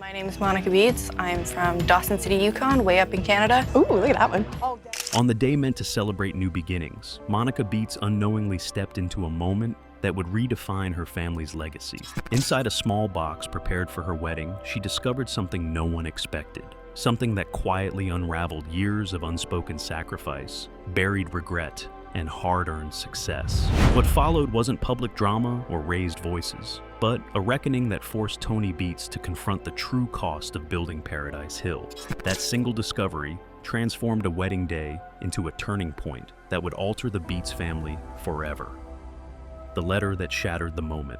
My name is Monica Beets. I'm from Dawson City, Yukon, way up in Canada. Ooh, look at that one. On the day meant to celebrate new beginnings, Monica Beets unknowingly stepped into a moment that would redefine her family's legacy. Inside a small box prepared for her wedding, she discovered something no one expected. Something that quietly unraveled years of unspoken sacrifice, buried regret, and hard-earned success. What followed wasn't public drama or raised voices, but a reckoning that forced Tony Beets to confront the true cost of building Paradise Hill. That single discovery transformed a wedding day into a turning point that would alter the Beets family forever. The letter that shattered the moment.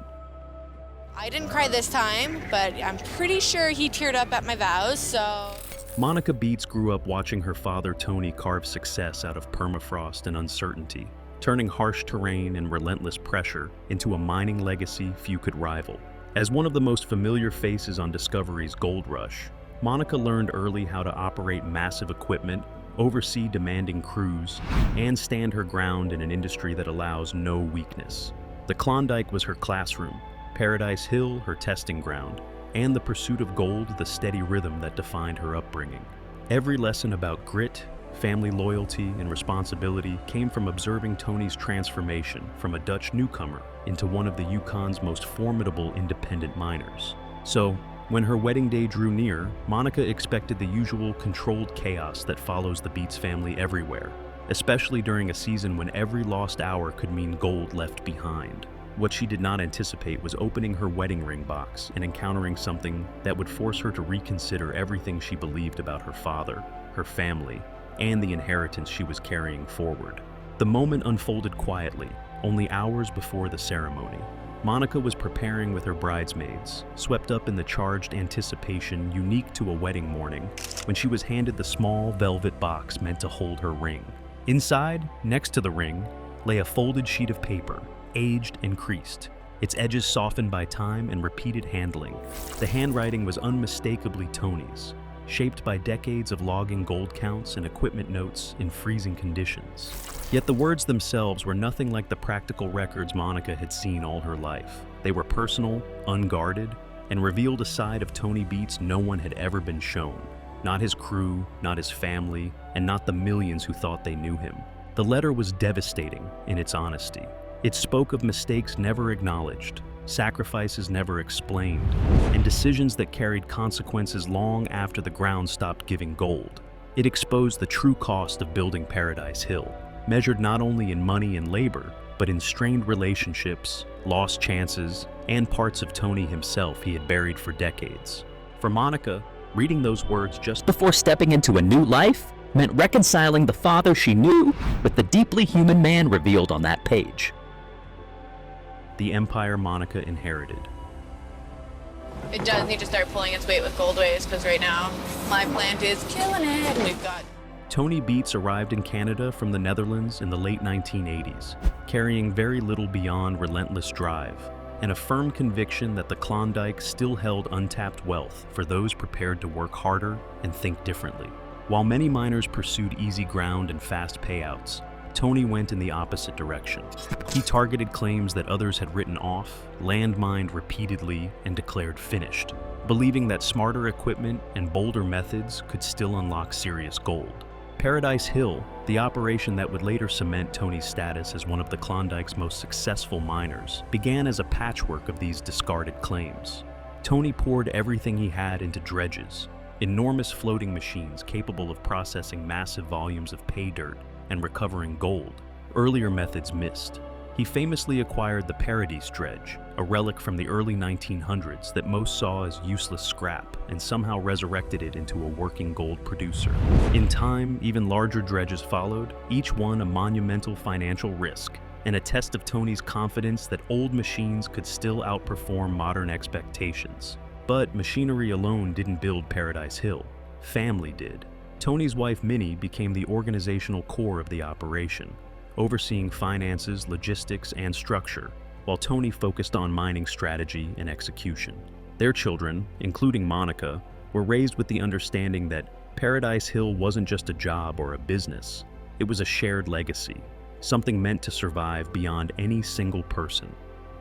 I didn't cry this time, but I'm pretty sure he teared up at my vows, so... Monica Beets grew up watching her father Tony carve success out of permafrost and uncertainty, turning harsh terrain and relentless pressure into a mining legacy few could rival. As one of the most familiar faces on Discovery's gold rush, Monica learned early how to operate massive equipment, oversee demanding crews, and stand her ground in an industry that allows no weakness. The Klondike was her classroom, Paradise Hill her testing ground, and the pursuit of gold the steady rhythm that defined her upbringing. Every lesson about grit, family loyalty, and responsibility came from observing Tony's transformation from a Dutch newcomer into one of the Yukon's most formidable independent miners. So, when her wedding day drew near, Monica expected the usual controlled chaos that follows the Beets family everywhere, especially during a season when every lost hour could mean gold left behind. What she did not anticipate was opening her wedding ring box and encountering something that would force her to reconsider everything she believed about her father, her family, and the inheritance she was carrying forward. The moment unfolded quietly, only hours before the ceremony. Monica was preparing with her bridesmaids, swept up in the charged anticipation unique to a wedding morning, when she was handed the small velvet box meant to hold her ring. Inside, next to the ring, lay a folded sheet of paper, aged and creased, its edges softened by time and repeated handling. The handwriting was unmistakably Tony's, shaped by decades of logging gold counts and equipment notes in freezing conditions. Yet the words themselves were nothing like the practical records Monica had seen all her life. They were personal, unguarded, and revealed a side of Tony Beets no one had ever been shown. Not his crew, not his family, and not the millions who thought they knew him. The letter was devastating in its honesty. It spoke of mistakes never acknowledged, sacrifices never explained, and decisions that carried consequences long after the ground stopped giving gold. It exposed the true cost of building Paradise Hill, measured not only in money and labor, but in strained relationships, lost chances, and parts of Tony himself he had buried for decades. For Monica, reading those words just before stepping into a new life meant reconciling the father she knew with the deeply human man revealed on that page. the empire Monica inherited. It does need to start pulling its weight with goldways, because right now, my plant is killing it. We've got... Tony Beets arrived in Canada from the Netherlands in the late 1980s, carrying very little beyond relentless drive and a firm conviction that the Klondike still held untapped wealth for those prepared to work harder and think differently. While many miners pursued easy ground and fast payouts, Tony went in the opposite direction. He targeted claims that others had written off, landmined repeatedly, and declared finished, believing that smarter equipment and bolder methods could still unlock serious gold. Paradise Hill, the operation that would later cement Tony's status as one of the Klondike's most successful miners, began as a patchwork of these discarded claims. Tony poured everything he had into dredges, enormous floating machines capable of processing massive volumes of pay dirt and recovering gold. Earlier methods missed. He famously acquired the Paradise dredge, a relic from the early 1900s that most saw as useless scrap, and somehow resurrected it into a working gold producer. In time, even larger dredges followed, each one a monumental financial risk, and a test of Tony's confidence that old machines could still outperform modern expectations. But machinery alone didn't build Paradise Hill. Family did. Tony's wife Minnie became the organizational core of the operation, overseeing finances, logistics, and structure, while Tony focused on mining strategy and execution. Their children, including Monica, were raised with the understanding that Paradise Hill wasn't just a job or a business, it was a shared legacy, something meant to survive beyond any single person.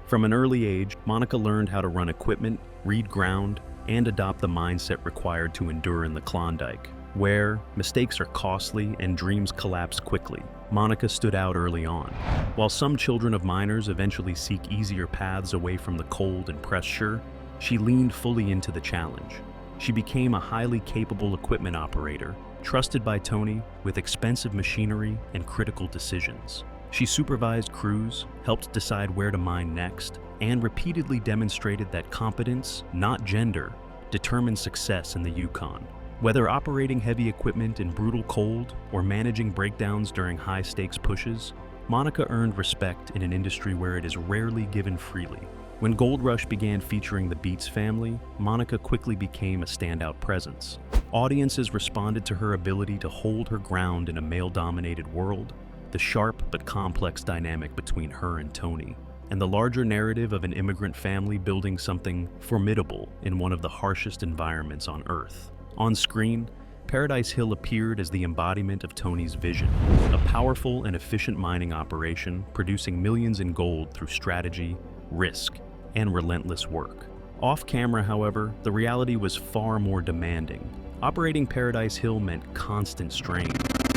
From an early age, Monica learned how to run equipment, read ground, and adopt the mindset required to endure in the Klondike, where mistakes are costly and dreams collapse quickly. Monica stood out early on. While some children of miners eventually seek easier paths away from the cold and pressure, she leaned fully into the challenge. She became a highly capable equipment operator, trusted by Tony with expensive machinery and critical decisions. She supervised crews, helped decide where to mine next, and repeatedly demonstrated that competence, not gender, determines success in the Yukon. Whether operating heavy equipment in brutal cold or managing breakdowns during high-stakes pushes, Monica earned respect in an industry where it is rarely given freely. When Gold Rush began featuring the Beets family, Monica quickly became a standout presence. Audiences responded to her ability to hold her ground in a male-dominated world, the sharp but complex dynamic between her and Tony, and the larger narrative of an immigrant family building something formidable in one of the harshest environments on Earth. On screen, Paradise Hill appeared as the embodiment of Tony's vision, a powerful and efficient mining operation producing millions in gold through strategy, risk, and relentless work. Off-camera, however, the reality was far more demanding. Operating Paradise Hill meant constant strain.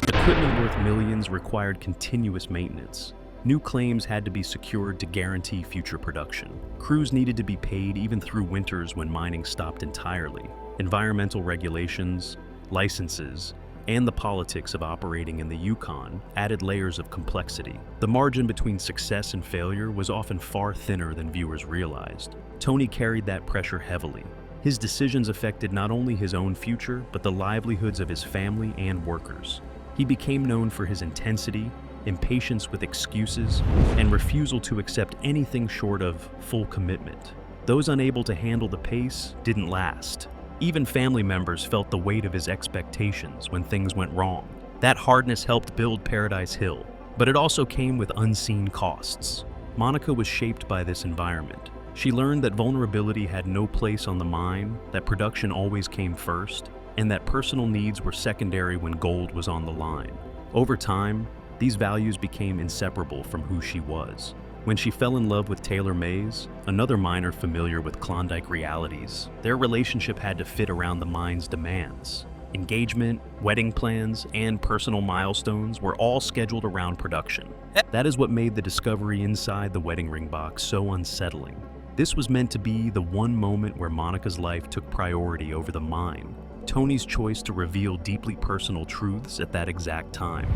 Equipment worth millions required continuous maintenance. New claims had to be secured to guarantee future production. Crews needed to be paid even through winters when mining stopped entirely. Environmental regulations, licenses, and the politics of operating in the Yukon added layers of complexity. The margin between success and failure was often far thinner than viewers realized. Tony carried that pressure heavily. His decisions affected not only his own future, but the livelihoods of his family and workers. He became known for his intensity, impatience with excuses, and refusal to accept anything short of full commitment. Those unable to handle the pace didn't last. Even family members felt the weight of his expectations when things went wrong. That hardness helped build Paradise Hill, but it also came with unseen costs. Monica was shaped by this environment. She learned that vulnerability had no place on the mine, that production always came first, and that personal needs were secondary when gold was on the line. Over time, these values became inseparable from who she was. When she fell in love with Taylor Mays, another miner familiar with Klondike realities, their relationship had to fit around the mine's demands. Engagement, wedding plans, and personal milestones were all scheduled around production. That is what made the discovery inside the wedding ring box so unsettling. This was meant to be the one moment where Monica's life took priority over the mine. Tony's choice to reveal deeply personal truths at that exact time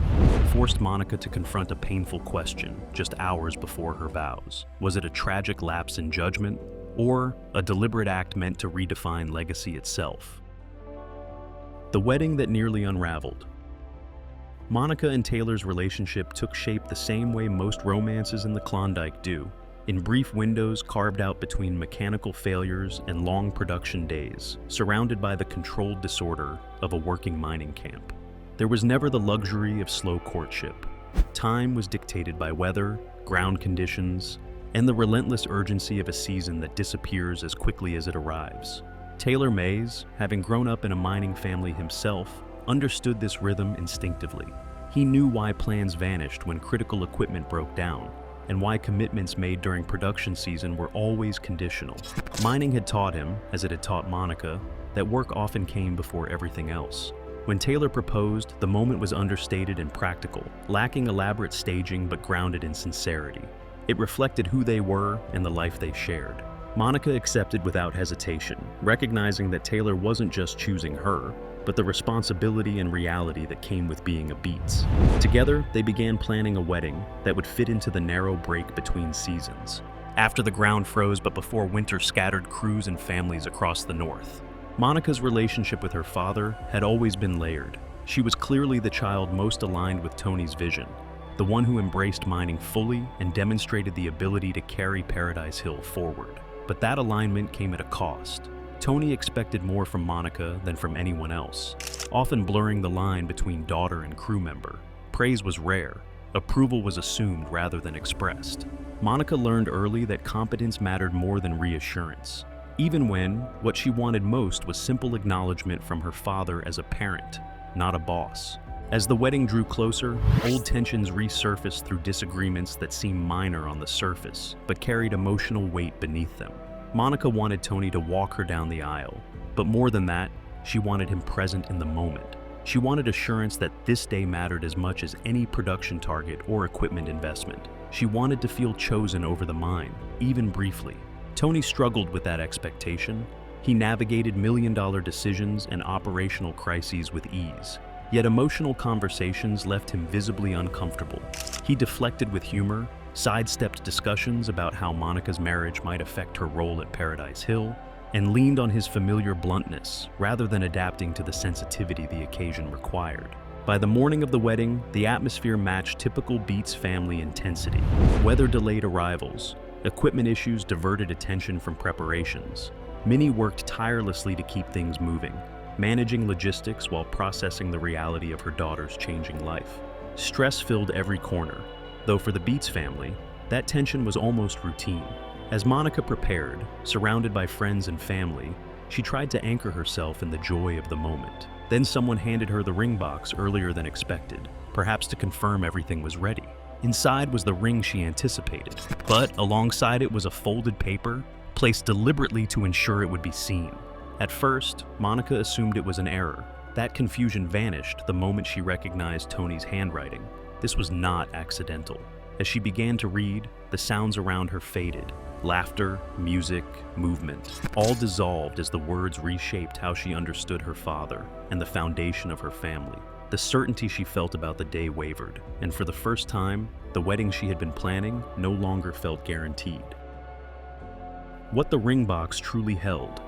forced Monica to confront a painful question just hours before her vows. Was it a tragic lapse in judgment, or a deliberate act meant to redefine legacy itself? The wedding that nearly unraveled. Monica and Taylor's relationship took shape the same way most romances in the Klondike do, in brief windows carved out between mechanical failures and long production days, surrounded by the controlled disorder of a working mining camp. There was never the luxury of slow courtship. Time was dictated by weather, ground conditions, and the relentless urgency of a season that disappears as quickly as it arrives. Taylor Mays, having grown up in a mining family himself, understood this rhythm instinctively. He knew why plans vanished when critical equipment broke down, and why commitments made during production season were always conditional. Mining had taught him, as it had taught Monica, that work often came before everything else. When Taylor proposed, the moment was understated and practical, lacking elaborate staging but grounded in sincerity. It reflected who they were and the life they shared. Monica accepted without hesitation, recognizing that Taylor wasn't just choosing her, but the responsibility and reality that came with being a Beets. Together, they began planning a wedding that would fit into the narrow break between seasons, after the ground froze but before winter scattered crews and families across the north. Monica's relationship with her father had always been layered. She was clearly the child most aligned with Tony's vision, the one who embraced mining fully and demonstrated the ability to carry Paradise Hill forward. But that alignment came at a cost. Tony expected more from Monica than from anyone else, often blurring the line between daughter and crew member. Praise was rare. Approval was assumed rather than expressed. Monica learned early that competence mattered more than reassurance, even when what she wanted most was simple acknowledgement from her father as a parent, not a boss. As the wedding drew closer, old tensions resurfaced through disagreements that seemed minor on the surface, but carried emotional weight beneath them. Monica wanted Tony to walk her down the aisle, but more than that, she wanted him present in the moment. She wanted assurance that this day mattered as much as any production target or equipment investment. She wanted to feel chosen over the mine, even briefly. Tony struggled with that expectation. He navigated million-dollar decisions and operational crises with ease. Yet emotional conversations left him visibly uncomfortable. He deflected with humor, sidestepped discussions about how Monica's marriage might affect her role at Paradise Hill, and leaned on his familiar bluntness rather than adapting to the sensitivity the occasion required. By the morning of the wedding, the atmosphere matched typical Beets family intensity. Weather delayed arrivals, equipment issues diverted attention from preparations. Minnie worked tirelessly to keep things moving, managing logistics while processing the reality of her daughter's changing life. Stress filled every corner, though for the Beets family, that tension was almost routine. As Monica prepared, surrounded by friends and family, she tried to anchor herself in the joy of the moment. Then someone handed her the ring box earlier than expected, perhaps to confirm everything was ready. Inside was the ring she anticipated, but alongside it was a folded paper, placed deliberately to ensure it would be seen. At first, Monica assumed it was an error. That confusion vanished the moment she recognized Tony's handwriting. This was not accidental. As she began to read, the sounds around her faded. Laughter, music, movement, all dissolved as the words reshaped how she understood her father and the foundation of her family. The certainty she felt about the day wavered, and for the first time, the wedding she had been planning no longer felt guaranteed. What the ring box truly held.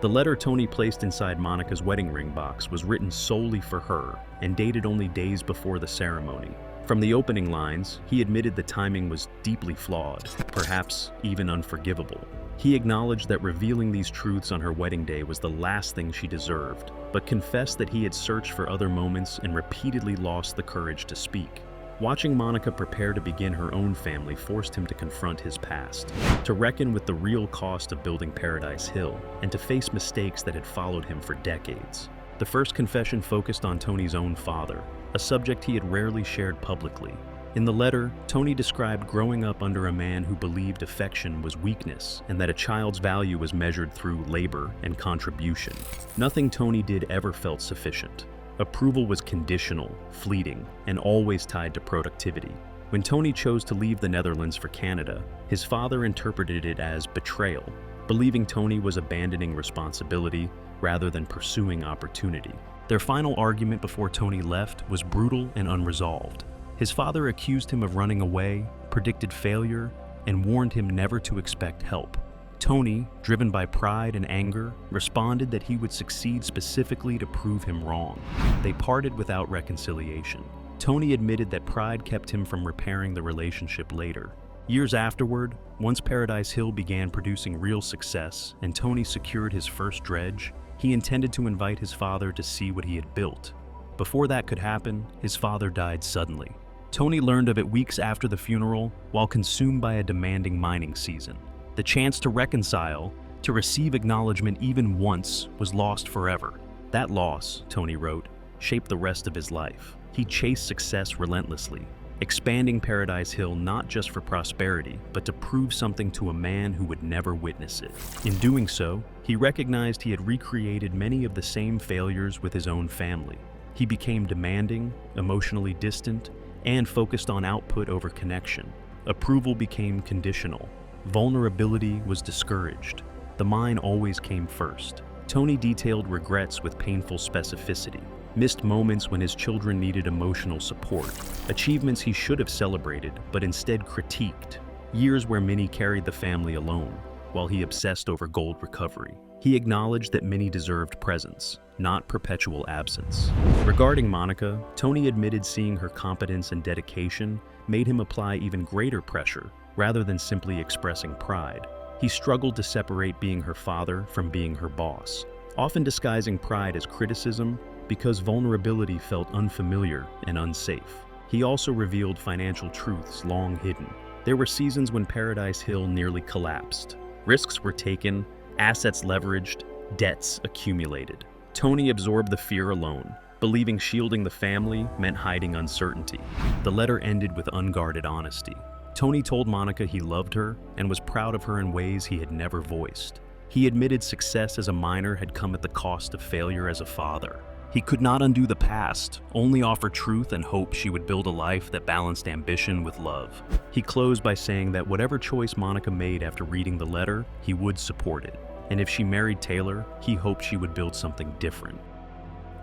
The letter Tony placed inside Monica's wedding ring box was written solely for her and dated only days before the ceremony. From the opening lines, he admitted the timing was deeply flawed, perhaps even unforgivable. He acknowledged that revealing these truths on her wedding day was the last thing she deserved, but confessed that he had searched for other moments and repeatedly lost the courage to speak. Watching Monica prepare to begin her own family forced him to confront his past, to reckon with the real cost of building Paradise Hill, and to face mistakes that had followed him for decades. The first confession focused on Tony's own father, a subject he had rarely shared publicly. In the letter, Tony described growing up under a man who believed affection was weakness and that a child's value was measured through labor and contribution. Nothing Tony did ever felt sufficient. Approval was conditional, fleeting, and always tied to productivity. When Tony chose to leave the Netherlands for Canada, his father interpreted it as betrayal, believing Tony was abandoning responsibility rather than pursuing opportunity. Their final argument before Tony left was brutal and unresolved. His father accused him of running away, predicted failure, and warned him never to expect help. Tony, driven by pride and anger, responded that he would succeed specifically to prove him wrong. They parted without reconciliation. Tony admitted that pride kept him from repairing the relationship later. Years afterward, once Paradise Hill began producing real success and Tony secured his first dredge, he intended to invite his father to see what he had built. Before that could happen, his father died suddenly. Tony learned of it weeks after the funeral while consumed by a demanding mining season. The chance to reconcile, to receive acknowledgement even once, was lost forever. That loss, Tony wrote, shaped the rest of his life. He chased success relentlessly, expanding Paradise Hill not just for prosperity, but to prove something to a man who would never witness it. In doing so, he recognized he had recreated many of the same failures with his own family. He became demanding, emotionally distant, and focused on output over connection. Approval became conditional. Vulnerability was discouraged. The mine always came first. Tony detailed regrets with painful specificity, missed moments when his children needed emotional support, achievements he should have celebrated but instead critiqued, years where Minnie carried the family alone, while he obsessed over gold recovery. He acknowledged that Minnie deserved presence, not perpetual absence. Regarding Monica, Tony admitted seeing her competence and dedication made him apply even greater pressure rather than simply expressing pride. He struggled to separate being her father from being her boss, often disguising pride as criticism because vulnerability felt unfamiliar and unsafe. He also revealed financial truths long hidden. There were seasons when Paradise Hill nearly collapsed. Risks were taken, assets leveraged, debts accumulated. Tony absorbed the fear alone, believing shielding the family meant hiding uncertainty. The letter ended with unguarded honesty. Tony told Monica he loved her and was proud of her in ways he had never voiced. He admitted success as a miner had come at the cost of failure as a father. He could not undo the past, only offer truth and hope she would build a life that balanced ambition with love. He closed by saying that whatever choice Monica made after reading the letter, he would support it. And if she married Taylor, he hoped she would build something different.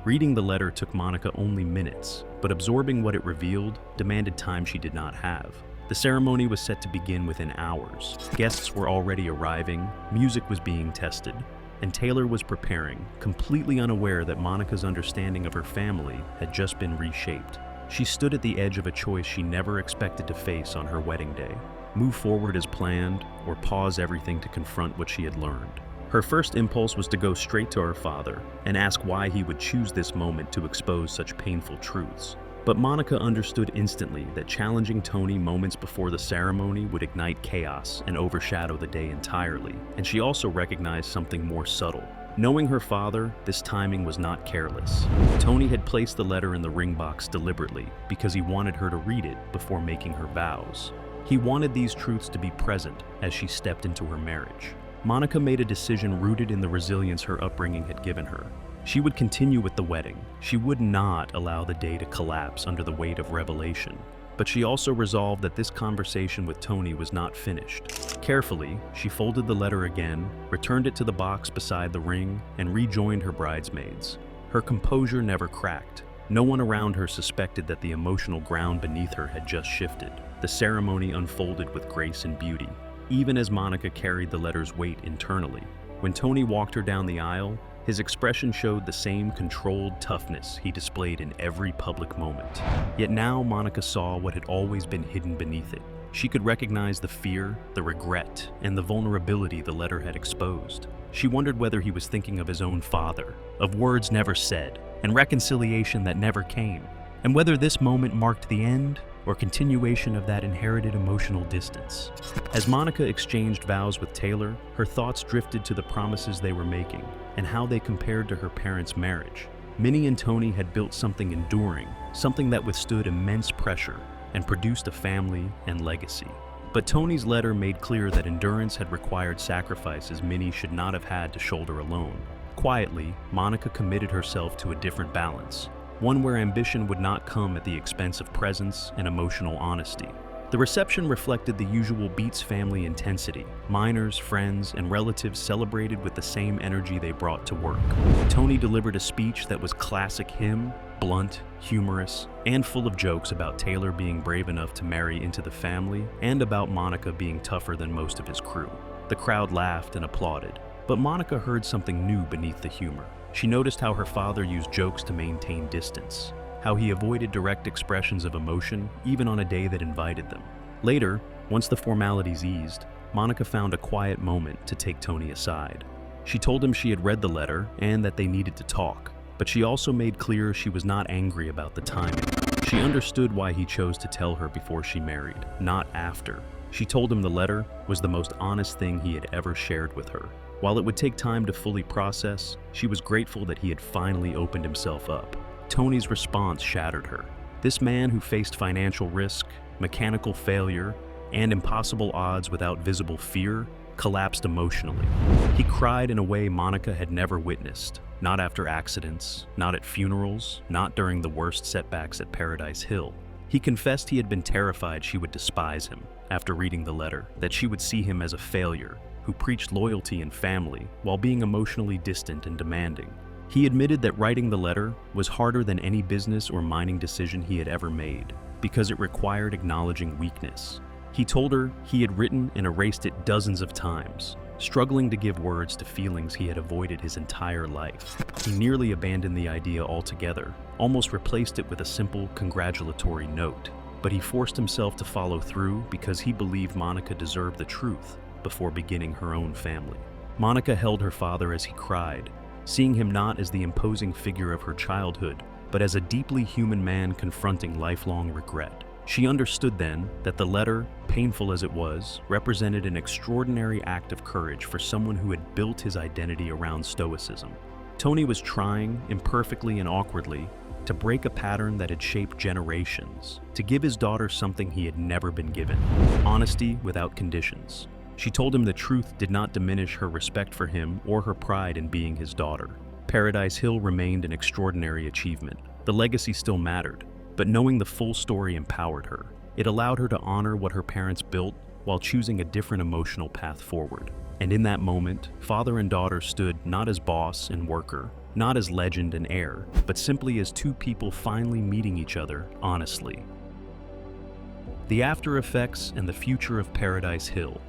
Reading the letter took Monica only minutes, but absorbing what it revealed demanded time she did not have. The ceremony was set to begin within hours. Guests were already arriving, music was being tested, and Taylor was preparing, completely unaware that Monica's understanding of her family had just been reshaped. She stood at the edge of a choice she never expected to face on her wedding day: move forward as planned, or pause everything to confront what she had learned. Her first impulse was to go straight to her father and ask why he would choose this moment to expose such painful truths. But Monica understood instantly that challenging Tony moments before the ceremony would ignite chaos and overshadow the day entirely, and she also recognized something more subtle. Knowing her father, this timing was not careless. Tony had placed the letter in the ring box deliberately because he wanted her to read it before making her vows. He wanted these truths to be present as she stepped into her marriage. Monica made a decision rooted in the resilience her upbringing had given her. She would continue with the wedding. She would not allow the day to collapse under the weight of revelation. But she also resolved that this conversation with Tony was not finished. Carefully, she folded the letter again, returned it to the box beside the ring, and rejoined her bridesmaids. Her composure never cracked. No one around her suspected that the emotional ground beneath her had just shifted. The ceremony unfolded with grace and beauty, even as Monica carried the letter's weight internally. When Tony walked her down the aisle, his expression showed the same controlled toughness he displayed in every public moment. Yet now Monica saw what had always been hidden beneath it. She could recognize the fear, the regret, and the vulnerability the letter had exposed. She wondered whether he was thinking of his own father, of words never said, and reconciliation that never came, and whether this moment marked the end or continuation of that inherited emotional distance. As Monica exchanged vows with Taylor, her thoughts drifted to the promises they were making and how they compared to her parents' marriage. Minnie and Tony had built something enduring, something that withstood immense pressure and produced a family and legacy. But Tony's letter made clear that endurance had required sacrifices Minnie should not have had to shoulder alone. Quietly, Monica committed herself to a different balance, one where ambition would not come at the expense of presence and emotional honesty. The reception reflected the usual Beets family intensity. Miners, friends, and relatives celebrated with the same energy they brought to work. Tony delivered a speech that was classic him, blunt, humorous, and full of jokes about Taylor being brave enough to marry into the family and about Monica being tougher than most of his crew. The crowd laughed and applauded, but Monica heard something new beneath the humor. She noticed how her father used jokes to maintain distance, how he avoided direct expressions of emotion even on a day that invited them. Later, once the formalities eased, Monica found a quiet moment to take Tony aside. She told him she had read the letter and that they needed to talk, but she also made clear she was not angry about the timing. She understood why he chose to tell her before she married, not after. She told him the letter was the most honest thing he had ever shared with her. While it would take time to fully process, she was grateful that he had finally opened himself up. Tony's response shattered her. This man who faced financial risk, mechanical failure, and impossible odds without visible fear collapsed emotionally. He cried in a way Monica had never witnessed, not after accidents, not at funerals, not during the worst setbacks at Paradise Hill. He confessed he had been terrified she would despise him after reading the letter, that she would see him as a failure who preached loyalty and family while being emotionally distant and demanding. He admitted that writing the letter was harder than any business or mining decision he had ever made because it required acknowledging weakness. He told her he had written and erased it dozens of times, struggling to give words to feelings he had avoided his entire life. He nearly abandoned the idea altogether, almost replaced it with a simple congratulatory note. But he forced himself to follow through because he believed Monica deserved the truth before beginning her own family. Monica held her father as he cried, seeing him not as the imposing figure of her childhood, but as a deeply human man confronting lifelong regret. She understood then that the letter, painful as it was, represented an extraordinary act of courage for someone who had built his identity around stoicism. Tony was trying, imperfectly and awkwardly, to break a pattern that had shaped generations, to give his daughter something he had never been given: honesty without conditions. She told him the truth did not diminish her respect for him or her pride in being his daughter. Paradise Hill remained an extraordinary achievement. The legacy still mattered, but knowing the full story empowered her. It allowed her to honor what her parents built while choosing a different emotional path forward. And in that moment, father and daughter stood not as boss and worker, not as legend and heir, but simply as two people finally meeting each other honestly. The after effects and the future of Paradise Hill.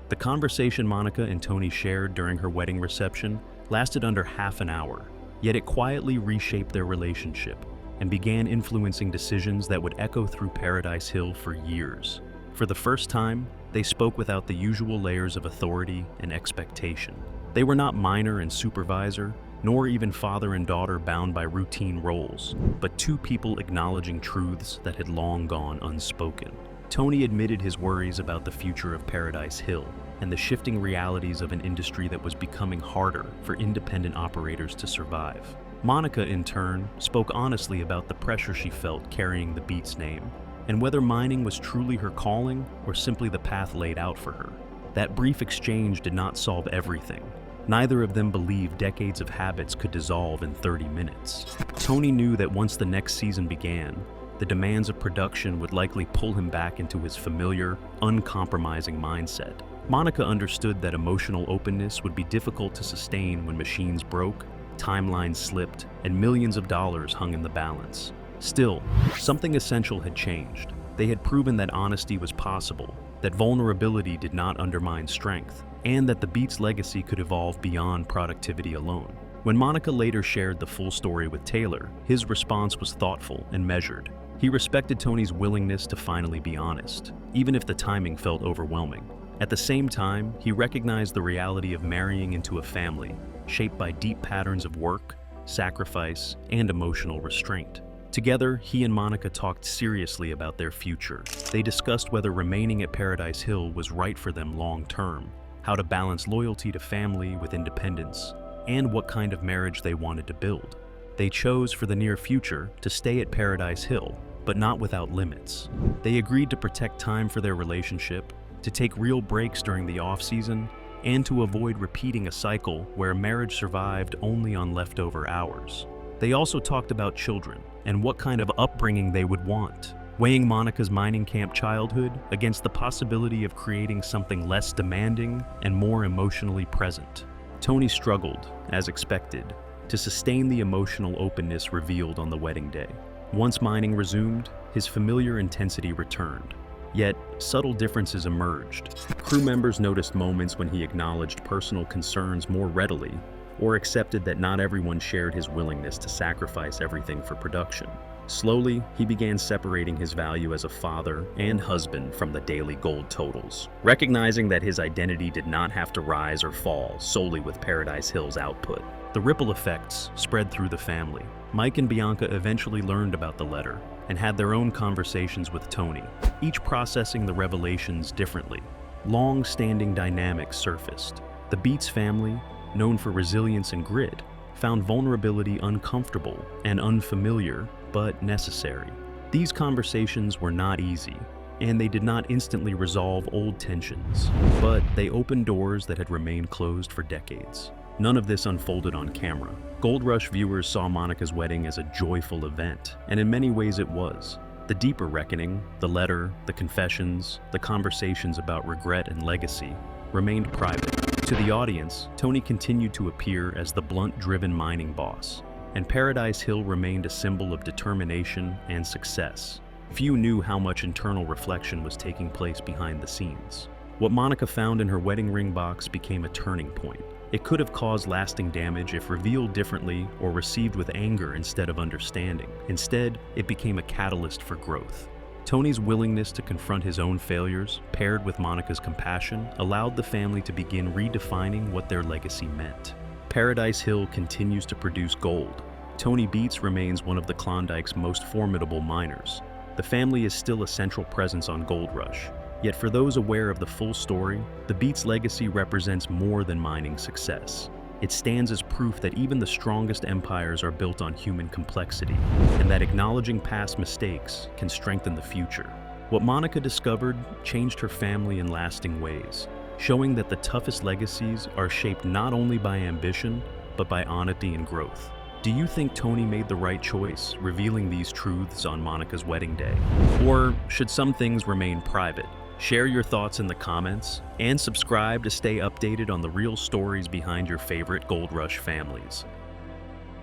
The conversation Monica and Tony shared during her wedding reception lasted under half an hour, yet it quietly reshaped their relationship and began influencing decisions that would echo through Paradise Hill for years. For the first time, they spoke without the usual layers of authority and expectation. They were not minor and supervisor, nor even father and daughter bound by routine roles, but two people acknowledging truths that had long gone unspoken. Tony admitted his worries about the future of Paradise Hill and the shifting realities of an industry that was becoming harder for independent operators to survive. Monica, in turn, spoke honestly about the pressure she felt carrying the Beets name, and whether mining was truly her calling or simply the path laid out for her. That brief exchange did not solve everything. Neither of them believed decades of habits could dissolve in 30 minutes. Tony knew that once the next season began, the demands of production would likely pull him back into his familiar, uncompromising mindset. Monica understood that emotional openness would be difficult to sustain when machines broke, timelines slipped, and millions of dollars hung in the balance. Still, something essential had changed. They had proven that honesty was possible, that vulnerability did not undermine strength, and that the Beets legacy could evolve beyond productivity alone. When Monica later shared the full story with Taylor, his response was thoughtful and measured. He respected Tony's willingness to finally be honest, even if the timing felt overwhelming. At the same time, he recognized the reality of marrying into a family, shaped by deep patterns of work, sacrifice, and emotional restraint. Together, he and Monica talked seriously about their future. They discussed whether remaining at Paradise Hill was right for them long-term, how to balance loyalty to family with independence, and what kind of marriage they wanted to build. They chose for the near future to stay at Paradise Hill, but not without limits. They agreed to protect time for their relationship, to take real breaks during the off-season, and to avoid repeating a cycle where marriage survived only on leftover hours. They also talked about children and what kind of upbringing they would want, weighing Monica's mining camp childhood against the possibility of creating something less demanding and more emotionally present. Tony struggled, as expected, to sustain the emotional openness revealed on the wedding day. Once mining resumed, his familiar intensity returned. Yet, subtle differences emerged. Crew members noticed moments when he acknowledged personal concerns more readily, or accepted that not everyone shared his willingness to sacrifice everything for production. Slowly, he began separating his value as a father and husband from the daily gold totals, recognizing that his identity did not have to rise or fall solely with Paradise Hill's output. The ripple effects spread through the family. Mike and Bianca eventually learned about the letter and had their own conversations with Tony, each processing the revelations differently. Long-standing dynamics surfaced. The Beets family, known for resilience and grit, found vulnerability uncomfortable and unfamiliar, but necessary. These conversations were not easy, and they did not instantly resolve old tensions, but they opened doors that had remained closed for decades. None of this unfolded on camera. Gold Rush viewers saw Monica's wedding as a joyful event, and in many ways it was. The deeper reckoning, the letter, the confessions, the conversations about regret and legacy, remained private. To the audience, Tony continued to appear as the blunt-driven mining boss, and Paradise Hill remained a symbol of determination and success. Few knew how much internal reflection was taking place behind the scenes. What Monica found in her wedding ring box became a turning point. It could have caused lasting damage if revealed differently or received with anger instead of understanding. Instead, it became a catalyst for growth. Tony's willingness to confront his own failures, paired with Monica's compassion, allowed the family to begin redefining what their legacy meant. Paradise Hill continues to produce gold. Tony Beets remains one of the Klondike's most formidable miners. The family is still a central presence on Gold Rush. Yet for those aware of the full story, the Beets legacy represents more than mining success. It stands as proof that even the strongest empires are built on human complexity, and that acknowledging past mistakes can strengthen the future. What Monica discovered changed her family in lasting ways, showing that the toughest legacies are shaped not only by ambition, but by honesty and growth. Do you think Tony made the right choice, revealing these truths on Monica's wedding day? Or should some things remain private? Share your thoughts in the comments, and subscribe to stay updated on the real stories behind your favorite Gold Rush families.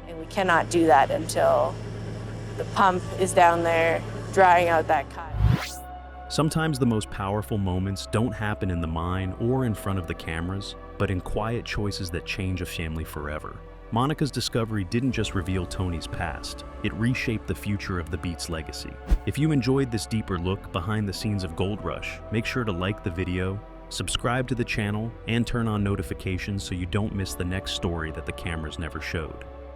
And we cannot do that until the pump is down there drying out that cut. Sometimes the most powerful moments don't happen in the mine or in front of the cameras, but in quiet choices that change a family forever. Monica's discovery didn't just reveal Tony's past, it reshaped the future of the Beets legacy. If you enjoyed this deeper look behind the scenes of Gold Rush, make sure to like the video, subscribe to the channel, and turn on notifications so you don't miss the next story that the cameras never showed.